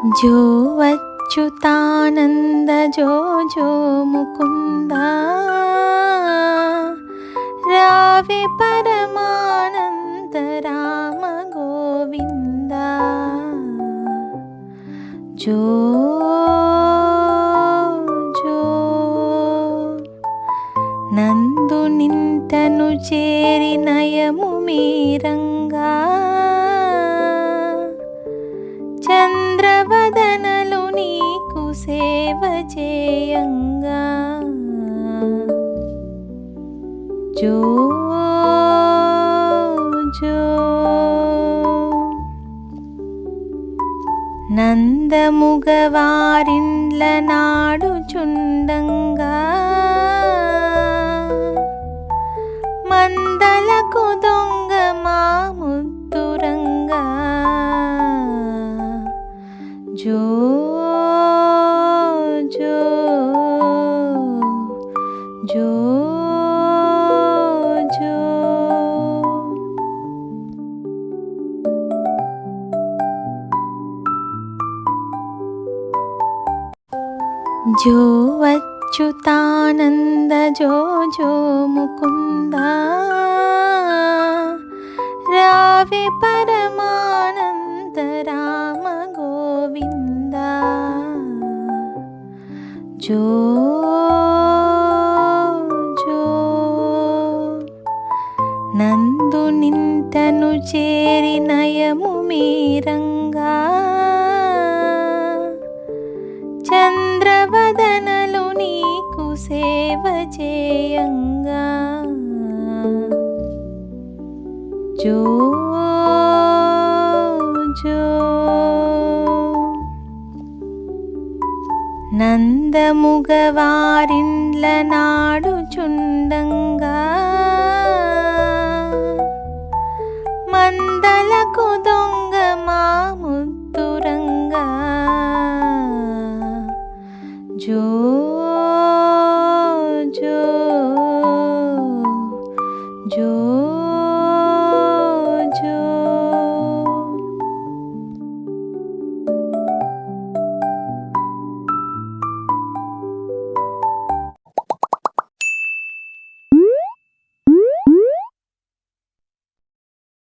जो अच्युतानंद जो जो मुकुंद रावे परमानंद राम गोविंद जो जो నందు నింతను చేరి నయము మీరంగా చంద్రవదనలు నీకు సేవ చేయంగా జో జో నందముగవారిండ్ల నాడుచుండంగా మందలకు దొంగ మా ముద్దురంగా జో జో జో జో जो अच्युतानंद जो जो मुकुंद रावे परमानंद राम गोविंद जो जो నందు నింతను చేరి నయము మీరంగా చంద్రవదనలు నీకు సేవ చేయంగా జో జో నందముగవారిండ్ల నాడుచుండంగా మందలకు దొంగ మా ముద్దురంగా जो